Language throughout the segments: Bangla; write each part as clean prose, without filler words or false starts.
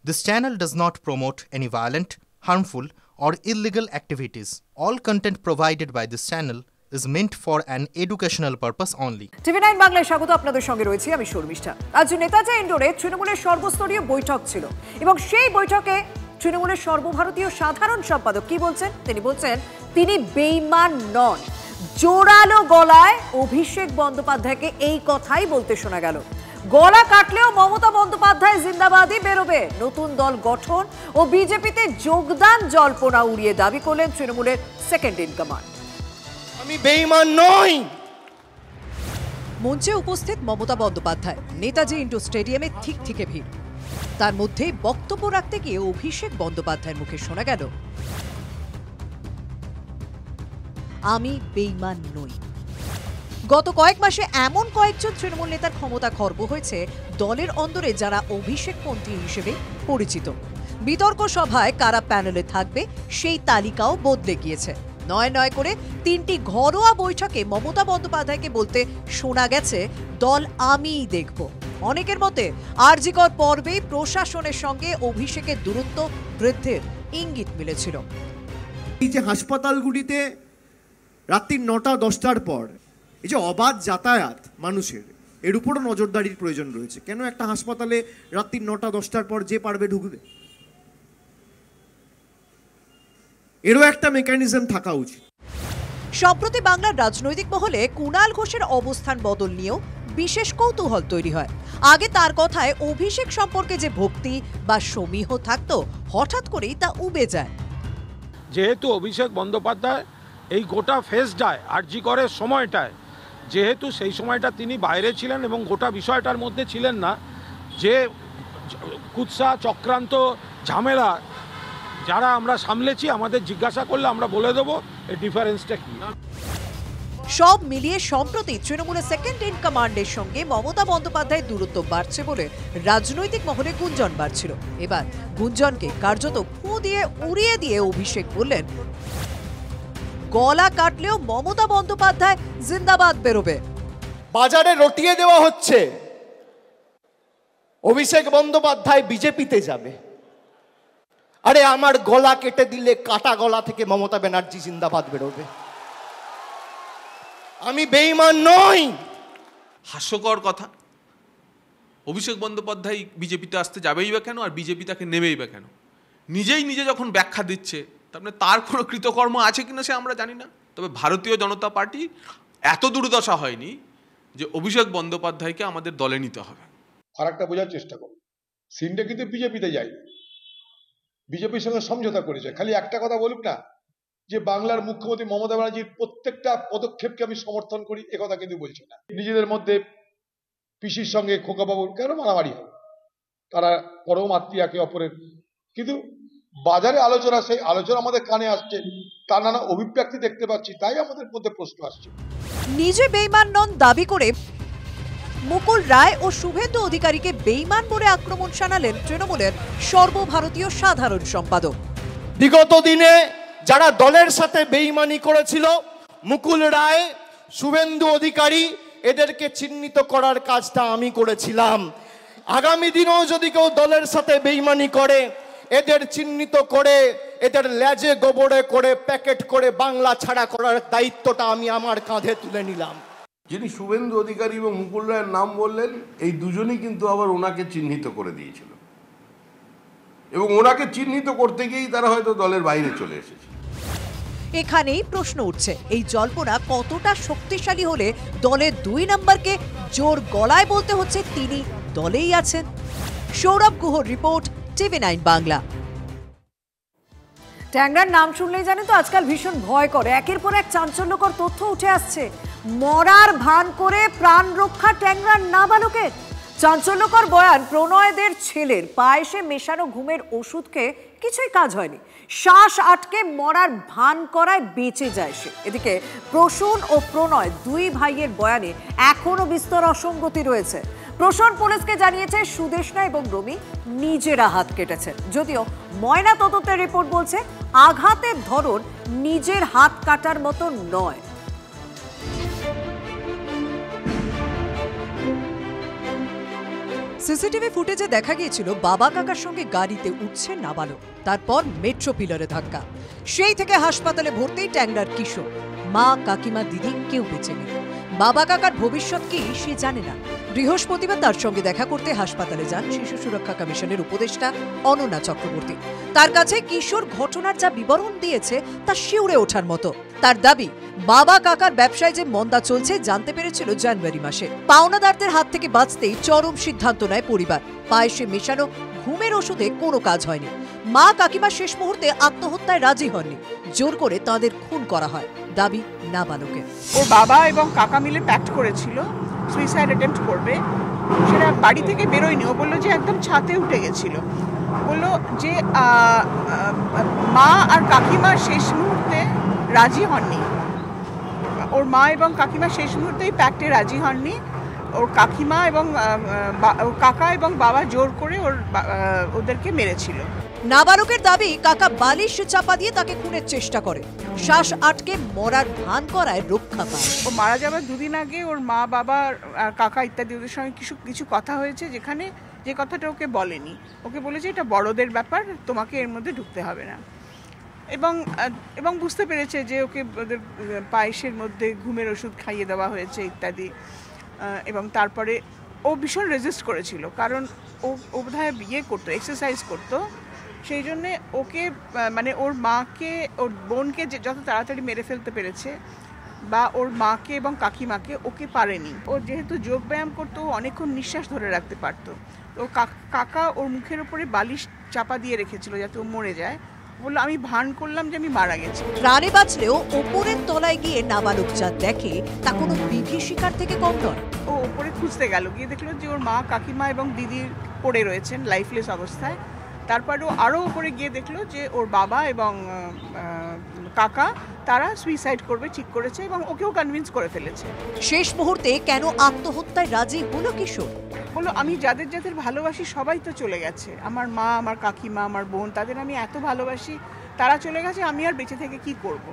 This channel does not promote any violent, harmful, or illegal activities. All content provided by this channel is meant for an educational purpose only. TV9 বাংলায় স্বাগত, আপনাদের সঙ্গে রয়েছি আমি শর্মিষ্ঠা। আজ নেতাজি ইন্ডোরে তৃণমূলের সর্বস্তরীয় বৈঠক ছিল এবং সেই বৈঠকে তৃণমূলের সর্বভারতীয় সাধারণ সম্পাদক কি বলছেন? তিনি বলছেন তিনি বেঈমান নন। জোরালো গলায় অভিষেক বন্দ্যোপাধ্যায়কে এই কথাই বলতে শোনা গেল। গলা কাটলেও মমতা বন্দ্যোপাধ্যায় জিন্দাবাদই বেরোবে। নতুন দল গঠন ও বিজেপিতে যোগদান জল্পনা উড়িয়ে দাবি করলেন তৃণমূলের সেকেন্ড ইন কমান্ড। আমি বেঈমান নই। মঞ্চে উপস্থিত মমতা বন্দ্যোপাধ্যায়। নেতাজি ইন্ডোর স্টেডিয়ামে ঠিক থেকে ভিড়। তার মধ্যে বক্তব্য রাখতে গিয়ে অভিষেক বন্দ্যোপাধ্যায়ের মুখে শোনা গেল, আমি বেঈমান নই। গত কয়েক মাসে এমন কয়েকজন তৃণমূল নেতার ক্ষমতা খর্ব হয়েছে দলের অন্দরে যারা অভিষেকপন্থী হিসেবে পরিচিত। বিতর্ক সভায় কারা প্যানেলে থাকবে সেই তালিকাও বদলে গিয়েছে। নয় করে 3টি ঘরোয়া বৈঠকে মমতা বন্দ্যোপাধ্যায়কে বলতে শোনা গেছে দল আমিই দেখব। অনেকের মতে আরজিকর পর্বে প্রশাসনের সঙ্গে অভিষেকের দূরত্ব বৃদ্ধির ইঙ্গিত মিলেছিল। এই যে হাসপাতালগুলিতে রাত্রি 9টা-10টার পর এই যে অবাধ যাতায়াত মানুষের, এর উপরও নজরদারির প্রয়োজন রয়েছে। কেন একটা হাসপাতালে রাত্রি 9টা-10টার পর যে পারবে ঢুকবে, এরও একটা মেকানিজম থাকা উচিত। সম্প্রতি বাংলার রাজনৈতিক মহলে কুণাল ঘোষের অবস্থান বদল নিয়েও বিশেষ কৌতূহল তৈরি হয়। আগে তার কথায় অভিষেক সম্পর্কে যে ভক্তি বা সমীহ থাকতো, হঠাৎ করেই তা উবে যায়। যেহেতু অভিষেক বন্দ্যোপাধ্যায় এই গোটা ফেজটায় আরজিকরের সময়টায়, যেহেতু সেই সময়টা তিনি বাইরে ছিলেন এবং গোটা বিষয়টার মধ্যে ছিলেন না, যে কুৎসা চক্রান্ত ঝামেলা যারা আমরা সামলেছি, আমাদের জিজ্ঞাসা করলে আমরা বলে দেবো এই ডিফারেন্সটা কি। সব মিলিয়ে সম্প্রতি তৃণমূলের সেকেন্ড ইন কমান্ডের সঙ্গে মমতা বন্দ্যোপাধ্যায়ের দূরত্ব বাড়ছে বলে রাজনৈতিক মহলে গুঞ্জন বাড়ছিল। এবার গুঞ্জনকে কার্যত ফুঁ দিয়ে উড়িয়ে দিয়ে অভিষেক বললেন, গলা কাটলেও মমতা বন্দ্যোপাধ্যায় জিন্দাবাদ বেরোবে। বাজারে রটিয়ে দেওয়া হচ্ছে অভিষেক বন্দ্যোপাধ্যায় বিজেপিতে যাবে। আরে আমার গলা কেটে দিলে কাটা গলা থেকে মমতা ব্যানার্জি জিন্দাবাদ বেরোবে। আমি বেঈমান নই। হাস্যকর কথা। অভিষেক বন্দ্যোপাধ্যায় বিজেপিতে আসতে যাবেই বা কেন, আর বিজেপি তাকে নেবেই বা কেন? নিজে যখন ব্যাখ্যা দিচ্ছে, তার মানে তার কোনো কৃতকর্ম আছে কিনা সে আমরা জানি না। তবে ভারতীয় জনতা পার্টি এত দুর্দশা হয়নি যে অভিষেক বন্দ্যোপাধ্যায়কে আমাদের দলে নিতে হবে। ফারাকটা বোঝার চেষ্টা করুন। সিনটা কিন্তু বিজেপিতে যায়, বিজেপির সঙ্গে সমঝোতা করেছে। খালি একটা কথা বলুক না যে বাংলার মুখ্যমন্ত্রী মমতা ব্যানার্জির প্রত্যেকটা পদক্ষেপকে আমি সমর্থন করি, একথা কিন্তু বলছে না। নিজেদের মধ্যে পিসির সঙ্গে খোকাবাবুর কেন মারামারি হবে, তারা পরম আত্মীয় একে অপরের, কিন্তু বাজারে আলোচনা, সেই আলোচনা আমাদের কানে আসছে, তার নানা অভিব্যক্তি দেখতে পাচ্ছি, তাই আমাদের মধ্যে প্রশ্ন আসছে। নিজে বেঈমান নন দাবি করে মুকুল রায় ও শুভেন্দু অধিকারীকে বেঈমান বলে আক্রমণ শানালেন তৃণমূলের সর্বভারতীয় সাধারণ সম্পাদক। বিগত দিনে যারা দলের সাথে বেঈমানি করেছিল, মুকুল রায়, শুভেন্দু অধিকারী, এদেরকে চিহ্নিত করার কাজটা আমি করেছিলাম। আগামী দিনেও যদি কেউ দলের সাথে বেঈমানি করে, এদের চিহ্নিত করে এদের লেজে গোবরে করে প্যাকেট করে বাংলা ছাড়া করার দায়িত্বটা আমি আমার কাঁধে তুলে নিলাম। যিনি শুভেন্দু অধিকারী এবং মুকুল রায়ের নাম বললেন, এই দুজনই কিন্তু আবার ওনাকে চিহ্নিত করে দিয়েছিল এবং ওনাকে চিহ্নিত করতে গিয়েই তারা হয়তো দলের বাইরে চলে এসেছে। এখানেই প্রশ্ন উঠছে, এই জল্পনা কতটা শক্তিশালী হলে দলের 2 নম্বরকে জোর গলায় বলতে হচ্ছে তিনি দলেই আছেন। সৌরভ গুহর রিপোর্ট, TV9 বাংলা। ট্যাংরার নাম শুনলেই জানেন তো আজকাল ভীষণ ভয় করে। একের পর এক চাঞ্চল্যকর তথ্য উঠে আসছে। মরার ভান করে প্রাণ রক্ষা ট্যাংরার নাবালকের। চাঞ্চল্যকর বয়ান, প্রণয়দের ছেলের পায়েসে মেশানো ঘুমের ওষুধকে কিছুই কাজ হয়নি, শ্বাস আটকে মরার ভান করায় বেঁচে যায় সে। এদিকে প্রসূন ও প্রণয় 2 ভাইয়ের বয়ানে এখনো বিস্তর অসঙ্গতি রয়েছে। প্রসূন পুলিশকে জানিয়েছে সুদেষ্ণা এবং রমি নিজেরা হাত কেটেছেন, যদিও ময়না তদন্তের রিপোর্ট বলছে আঘাতের ধরন নিজের হাত কাটার মতো নয়। সিসিটিভি ফুটেজে দেখা গিয়েছিল বাবা কাকার সঙ্গে গাড়িতে উঠছে নাবালক, তারপর মেট্রো পিলারে ধাক্কা। সেই থেকে হাসপাতালে ভর্তি ট্যাংরার কিশোর। মা, কাকিমা, দিদি কেউ বেঁচে নেই। বাবা কাকার ভবিষ্যৎ কি সে জানে না। বৃহস্পতিবার তার সঙ্গে দেখা করতে হাসপাতালে যান শিশু সুরক্ষা কমিশনের উপদেষ্টা অনন্যা চক্রবর্তী। তার কাছে কিশোর ঘটনার যা বিবরণ দিয়েছে তা শিউরে ওঠার মতো। তার দাবি, বাবা কাকার ব্যবসায় যে মন্দা চলছে জানতে পেরেছিল জানুয়ারি মাসে। পাওনাদারদের হাত থেকে বাঁচতেই চরম সিদ্ধান্ত নেয় পরিবার। পায়েসে মেশানো ঘুমের ওষুধে কোনো কাজ হয়নি। মা কাকিমা শেষ মুহূর্তে আত্মহত্যায় রাজি হননি। জোর করে তাদের খুন করা হয়। দাবি নাবালকের। ওর বাবা এবং কাকা মিলে প্যাক্ট করেছিল সুইসাইড অ্যাটেম্প্ট করবে, সেটা বাড়ি থেকে বেরোয়নি। ও বললো যে একদম ছাদে উঠে গেছিল। বললো যে মা আর কাকিমা শেষ মুহূর্তে রাজি হননি। ওর মা এবং কাকিমা শেষ মুহূর্তেই প্যাক্টে রাজি হননি। ওর কাকিমা এবং ওর কাকা এবং বাবা জোর করে ওদেরকে মেরেছিল। নাবালকের দাবি, কাকা বালিশ চাপা দিয়ে তাকে খুনের চেষ্টা করে, শ্বাস আটকে মরার ভান করায় রক্ষা পায়। ও মারা যাবার দুদিন আগে ওর মা, বাবা আর কাকা ইত্যাদি ওদের সঙ্গে কিছু কথা হয়েছে, যেখানে যে কথাটা ওকে বলেনি। ওকে বলেছে এটা বড়দের ব্যাপার, তোমাকে এর মধ্যে ঢুকতে হবে না। এবং বুঝতে পেরেছে যে ওকে ওদের পায়েসের মধ্যে ঘুমের ওষুধ খাইয়ে দেওয়া হয়েছে ইত্যাদি। এবং তারপরে ও ভীষণ রেজিস্ট করেছিল, কারণ ও বোধহয় বিয়ে করতো, এক্সারসাইজ করতো। সেই জন্যে ওকে মানে ওর মাকে, ওর বোনকে যত তাড়াতাড়ি মেরে ফেলতে পেরেছে, বা ওর মাকে এবং কাকিমাকে, ওকে পারেনি। ও যেহেতু যোগব্যায়াম করতো, ও অনেকক্ষণ নিঃশ্বাস ধরে রাখতে পারতো। তো কাকা ওর মুখের উপরে বালিশ চাপা দিয়ে রেখেছিল যাতে ও মরে যায়। বললো আমি ভান করলাম যে আমি মারা গেছি। প্রাণে বাঁচলেও ওপরের তলায় গিয়ে নাবালক যা দেখে তা কোনো বিভীষিকার থেকে কম নয়। ও ওপরে খুঁজতে গেল, গিয়ে দেখলো যে ওর মা, কাকিমা এবং দিদির পড়ে রয়েছেন লাইফলেস অবস্থায়। তারপর ও আরও উপরে গিয়ে দেখলো যে ওর বাবা এবং কাকা তারা সুইসাইড করবে ঠিক করেছে এবং ওকেও কনভিন্স করে ফেলেছে। শেষ মুহূর্তে কেন আত্মহত্যায় রাজি হলো কিশোর? বললো আমি যাদের যাদের ভালোবাসি সবাই তো চলে গেছে, আমার মা, আমার কাকিমা, আমার বোন, তাদের আমি এত ভালোবাসি, তারা চলে গেছে, আমি আর বেঁচে থেকে কি করব।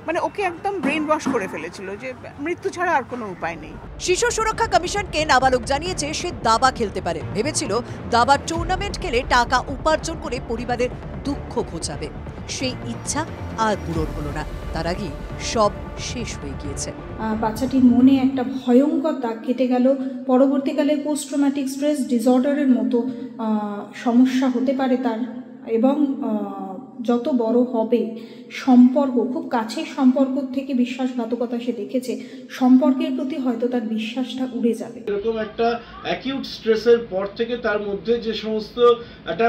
মানে ওকে একদম ব্রেন ওয়াশ করে ফেলেছিল যে মৃত্যু ছাড়া আর কোনো উপায় নেই। শিশু সুরক্ষা কমিশনকে নাবালক জানিয়েছে সে দাবা খেলতে পারে। ভেবেছিল দাবার টুর্নামেন্ট খেলে টাকা উপার্জন করে পরিবারের দুঃখ ঘোচাবে। সেই ইচ্ছা আর পূরণ হলো না। তার আগে সব শেষ হয়ে গিয়েছে। বাচ্চাটির মনে একটা ভয়ঙ্কর দাগ কেটে গেল। পরবর্তীকালে পোস্ট ট্রমাটিক স্ট্রেস ডিসঅর্ডারের মতো সমস্যা হতে পারে তার। এবং যত বড় হবে সম্পর্ক, খুব কাছের সম্পর্ক থেকে বিশ্বাসঘাতকতা সে দেখেছে, সম্পর্কের প্রতি হয়তো তার বিশ্বাসটা উড়ে যাবে। এরকম একটা অ্যাকিউট স্ট্রেসের পর থেকে তার মধ্যে যে সমস্ত একটা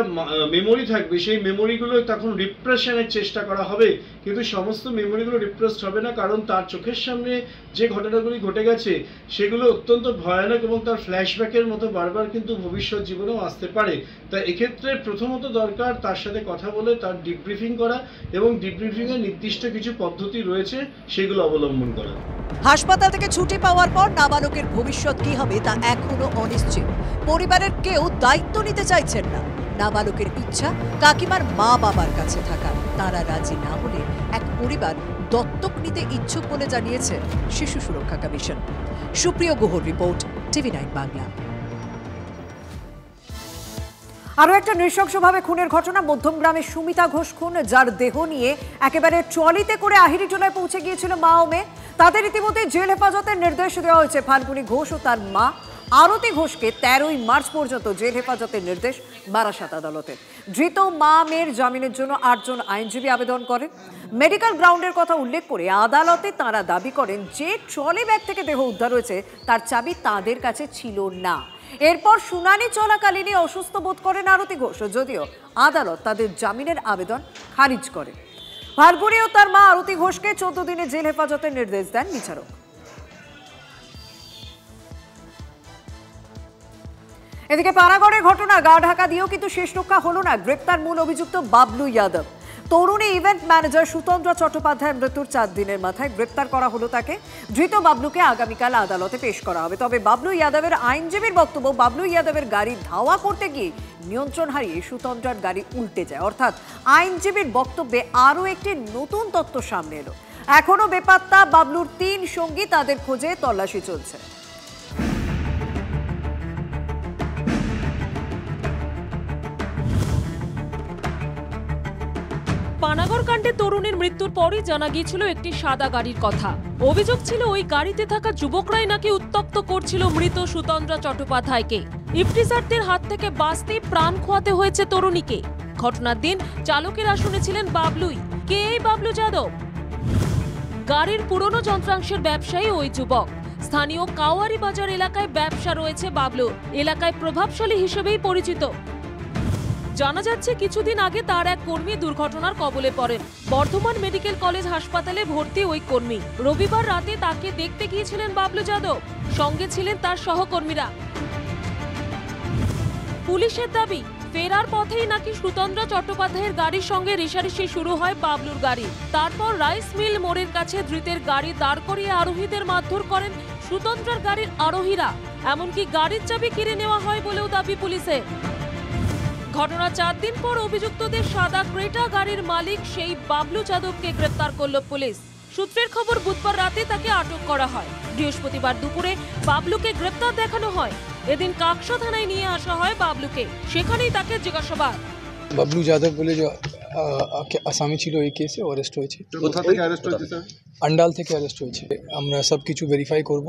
মেমোরি থাকবে, সেই মেমোরিগুলো তখন রিপ্রেশনের চেষ্টা করা হবে, কিন্তু সমস্ত মেমোরিগুলো রিপ্রেসড হবে না, কারণ তার চোখের সামনে যে ঘটনাগুলি ঘটে গেছে সেগুলো অত্যন্ত ভয়ানক এবং তার ফ্ল্যাশব্যাকের মতো বারবার কিন্তু ভবিষ্যৎ জীবনেও আসতে পারে। তাই এক্ষেত্রে প্রথমত দরকার তার সাথে কথা বলে তার ডিব্রিফিং করা, এবং ডিব্রিফিংয়ের নির্দিষ্ট কিছু পদ্ধতি রয়েছে সেগুলো অবলম্বন করা। হাসপাতাল থেকে ছুটি পাওয়ার পর নাবালকের ভবিষ্যৎ কি হবে তা এখনো অনিশ্চিত। পরিবারের কেউ দায়িত্ব নিতে চাইছেন না। নাবালকের ইচ্ছা কাকিমার মা বাবার কাছে থাকা। তারা রাজি না হলে এক পরিবার দত্তক নিতে ইচ্ছুক বলে জানিয়েছে শিশু সুরক্ষা কমিশন। সুপ্রিয় গুহর রিপোর্ট, TV9 বাংলা। আরও একটা নৃশংসভাবে খুনের ঘটনা মধ্যমগ্রামে সুমিতা ঘোষ খুন, যার দেহ নিয়ে একেবারে ট্রলিতে করে আহিরিটোলায় পৌঁছে গিয়েছিল মা ও মেয়ে। তাদের ইতিমধ্যে জেল হেফাজতের নির্দেশ দেওয়া হয়েছে। ফাল্গুনী ঘোষ ও তার মা আরতি ঘোষকে 13ই মার্চ পর্যন্ত জেল হেফাজতের নির্দেশ বারাসাত আদালতের। ধৃত মা মেয়ের জামিনের জন্য 8 জন আইনজীবী আবেদন করেন। মেডিকেল গ্রাউন্ডের কথা উল্লেখ করে আদালতে তাঁরা দাবি করেন যে ট্রলি ব্যাগ থেকে দেহ উদ্ধার হয়েছে তার চাবি তাদের কাছে ছিল না। এরপর শুনানি চলাকালীনই অসুস্থ বোধ করেন আরতি ঘোষ, যদিও আদালত তাদের জামিনের আবেদন খারিজ করে। ফাল্গুনী ও তার মা আরতি ঘোষকে 14 দিনের জেল হেফাজতের নির্দেশ দেন বিচারক। এদিকে পানাগড়ের ঘটনা গা ঢাকা দিয়েও কিন্তু শেষ রক্ষা হলো না। গ্রেপ্তার মূল অভিযুক্ত বাবলু যাদব। তরুণী ইভেন্ট ম্যানেজার সুতন্দ্রা চট্টোপাধ্যায়ের মৃত্যুর 4 দিনের মাথায় গ্রেপ্তার করা হলো তাকে। ধৃত বাবলুকে আগামীকাল আদালতে পেশ করা হবে। তবে বাবলু যাদবের আইনজীবীর বক্তব্য, বাবলু যাদবের গাড়ি ধাওয়া করতে গিয়ে নিয়ন্ত্রণ হারিয়ে সুতন্দ্রার গাড়ি উল্টে যায়। অর্থাৎ আইনজীবীর বক্তব্যে আরও একটি নতুন তথ্য সামনে এলো। এখনো বেপাত্তা বাবলুর 3 সঙ্গী, তাদের খোঁজে তল্লাশি চলছে। পানাগড় কাণ্ডে তরুণীর মৃত্যুর পরই জানা গিয়েছিল একটি সাদা গাড়ির কথা। অভিযোগ ছিল ওই গাড়িতে থাকা যুবকরাই নাকি উত্তপ্ত করছিল মৃত সুতন্দ্রা চট্টোপাধ্যায়কে। ইফটিজারদের হাত থেকে বাঁচতে প্রাণ খোয়াতে হয়েছে তরুণীকে। ঘটনার দিন চালকের আসনে ছিলেন বাবলুই। কে এই বাবলু যাদব? গাড়ির পুরনো যন্ত্রাংশের ব্যবসায়ী ওই যুবক। স্থানীয় কাওয়ারি বাজার এলাকায় ব্যবসা রয়েছে বাবলুর। এলাকায় প্রভাবশালী হিসেবেই পরিচিত। জানা যাচ্ছে কিছুদিন আগে তার এক কর্মী দুর্ঘটনার কবলে পড়েন। বর্ধমান মেডিকেল কলেজ হাসপাতালে ভর্তি ওই কর্মী। রবিবার রাতে তাকে দেখতে গিয়েছিলেন বাবলু যাদব। সঙ্গে ছিলেন তার সহকর্মীরা। পুলিশের দাবি, ফেরার পথেই নাকি সুতন্দ্রা চট্টোপাধ্যায়ের গাড়ির সঙ্গে রেষারেষি শুরু হয় বাবলুর গাড়ি। তারপর রাইস মিল মোড়ের কাছে ধৃতের গাড়ি দাঁড় করিয়ে আরোহীদের মারধর করেন সুতন্দ্রার গাড়ির আরোহীরা। এমনকি গাড়ির চাবি কেড়ে নেওয়া হয় বলেও দাবি পুলিশের। ঘটনার 4 দিন পর অভিযুক্তদের সাদা ক্রেটা গাড়ির মালিক সেই বাবলু যাদবকে গ্রেপ্তার করল পুলিশ। সূত্রের খবর, বুধবার রাতে তাকে আটক করা হয়। বৃহস্পতিবার দুপুরে বাবলুকে গ্রেপ্তার দেখানো হয়। এদিন কাকসা থানায় নিয়ে আসা হয় বাবলুকে। সেখানেই তাকে জিজ্ঞাসাবাদ। বাবলু যাদব বলে যে আসামি ছিল এই কেসে অ্যারেস্ট হয়েছে। কোথা থেকে অ্যারেস্ট হয়েছে স্যার? আন্ডাল থেকে অ্যারেস্ট হয়েছে। আমরা সব কিছু ভেরিফাই করব,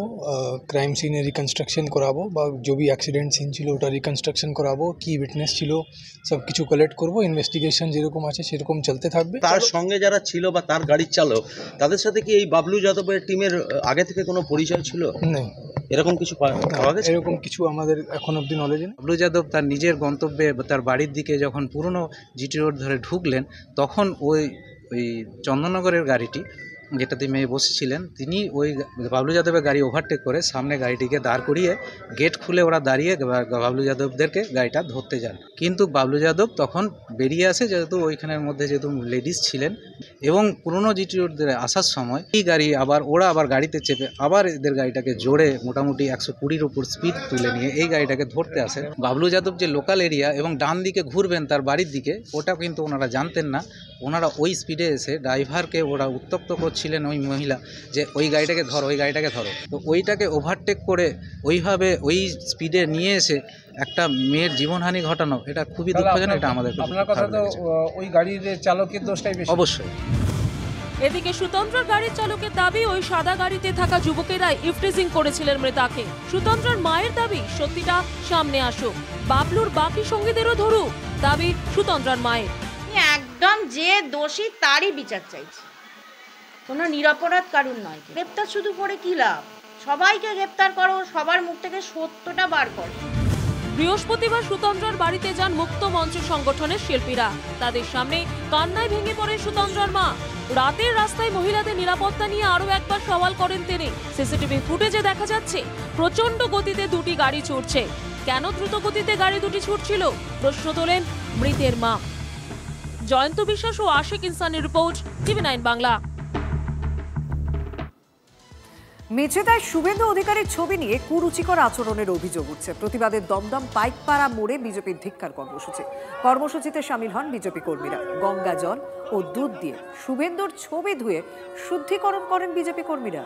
ক্রাইম সিনে রিকনস্ট্রাকশন করাবো বা যে অ্যাক্সিডেন্ট সিন ছিল ওটা রিকনস্ট্রাকশন করাবো, কি উইটনেস ছিল সব কিছু কালেক্ট করব। ইনভেস্টিগেশন যেরকম আছে সেরকম চলতে থাকবে। তার সঙ্গে যারা ছিল বা তার গাড়ির চালক, তাদের সাথে কি এই বাবলু যাদবের টিমের আগে থেকে কোনো পরিচয় ছিল? নেই, এরকম কিছু পাওয়া গেছে? এরকম কিছু আমাদের এখন অবধি নলেজ নেই। বাবলু যাদব তার নিজের গন্তব্যে তার বাড়ির দিকে যখন পুরনো জিটি রোড ধরে ঢুকলেন, তখন ওই চন্দননগরের গাড়িটি যেটাতে মেয়ে বসেছিলেন, তিনি ওই বাবলু যাদবের গাড়ি ওভারটেক করে সামনে গাড়িটিকে দাঁড় করিয়ে গেট খুলে ওরা দাঁড়িয়ে বাবলু যাদবদেরকে গাড়িটা ধরতে যান। কিন্তু বাবলু যাদব তখন বেরিয়ে আসে, যেহেতু ওইখানের মধ্যে যেহেতু লেডিস ছিলেন, এবং পুরনো জিটি রোড ধরে আসার সময় এই গাড়ি ওরা আবার গাড়িতে চেপে আবার এদের গাড়িটাকে জোরে মোটামুটি 120-র উপর স্পিড তুলে নিয়ে এই গাড়িটাকে ধরতে আসেন। বাবলু যাদব যে লোকাল এরিয়া এবং ডান দিকে ঘুরবেন তার বাড়ির দিকে, ওটা কিন্তু ওনারা জানতেন না। ওনারা ওই স্পিডে এসে ড্রাইভারকে ওরা উত্তপ্ত করছিলেন, ওই মহিলা যে ওই গাড়িটাকে ধরো, ওই গাড়িটাকে ধরো। তো ওইটাকে ওভারটেক করে ওইভাবে ওই স্পিডে নিয়ে এসে একটা মেয়ের জীবনহানি ঘটানো, এটা খুবই দুঃখজনক। এটা আমাদের আপনার কথা তো ওই গাড়ির চালকের দোষটাই বেশি। অবশ্যই। এদিকে সুতন্দ্রার গাড়ির চালকের দাবি, ওই সাদা গাড়িতে থাকা যুবকেরাই ইফটিজিং করেছিলেন মৃতাকে। সুতন্দ্রার মায়ের দাবি, সত্যিটা সামনে আসুক, বাবলুর বাকি সঙ্গীদেরও ধরুক, দাবি সুতন্দ্রার মায়ের। একদম যে দোষী তারই বিচার চাইছে, কোনো নিরপরাধ কারণ নয়। গ্রেপ্তার শুধু করে কি লাভ? সবাইকে গ্রেপ্তার করো, সবার মুখ থেকে সত্যটা বার করো। বৃহস্পতিবার সুতন্দ্রার বাড়িতে যান মুক্ত মঞ্চ সংগঠনের শিল্পীরা। তাদের সামনে কান্নায় ভেঙে পড়ে সুতন্দ্রার মা। রাতের রাস্তায় মহিলাদের নিরাপত্তা নিয়ে আরো একবার সওয়াল করেন তিনি। সিসিটিভি ফুটেজে দেখা যাচ্ছে প্রচন্ড গতিতে দুটি গাড়ি ছুটছে। কেন দ্রুত গতিতে গাড়ি দুটি ছুটছিল প্রশ্ন তোলেন মৃতের মা। জয়ন্ত বিশ্বাস ও আশিক ইনসানের রিপোর্ট, TV9 বাংলা। মেছেদায় শুভেন্দু অধিকারীর ছবি নিয়ে কুরুচিকর আচরণের অভিযোগ উঠছে। প্রতিবাদের দমদম পাইকপাড়া মোড়ে বিজেপির ধিক্কার কর্মসূচিতে সামিল হন বিজেপি কর্মীরা। গঙ্গা জল ও দুধ দিয়ে শুভেন্দুর ছবি ধুয়ে শুদ্ধিকরণ করেন বিজেপি কর্মীরা।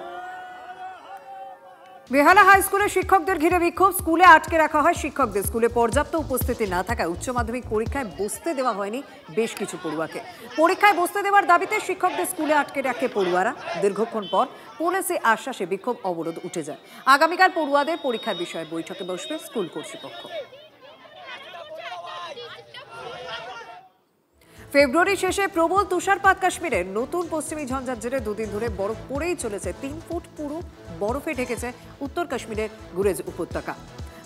বেহালা হাই স্কুলে শিক্ষকদের ঘিরে বিক্ষোভ। স্কুলে আটকে রাখা হয় শিক্ষকদের। স্কুলে পর্যাপ্ত উপস্থিতি না থাকায় উচ্চ মাধ্যমিক পরীক্ষায় বসতে দেওয়া হয়নি বেশ কিছু পড়ুয়াকে। পরীক্ষায় বসতে দেওয়ার দাবিতে শিক্ষকদের স্কুলে আটকে রাখে পড়ুয়ারা। দীর্ঘক্ষণ পর পুলিশের আশ্বাসে বিক্ষোভ অবরোধ উঠে যায়। আগামীকাল পড়ুয়াদের পরীক্ষার বিষয়ে বৈঠকে বসবে স্কুল কর্তৃপক্ষ। ফেব্রুয়ারি শেষে প্রবল তুষারপাত। কাশ্মীরের নতুন পশ্চিমী ঝঞ্ঝার জেরে দুদিন ধরে বরফ পড়েই চলেছে। 3 ফুট পুরো বরফে ঢেকেছে উত্তর কাশ্মীরের গুরেজ উপত্যকা।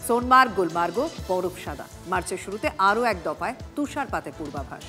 সোনমার্গ, গুলমার্গ বরফ সাদা। মার্চের শুরুতে আরও এক দফায় তুষারপাতের পূর্বাভাস।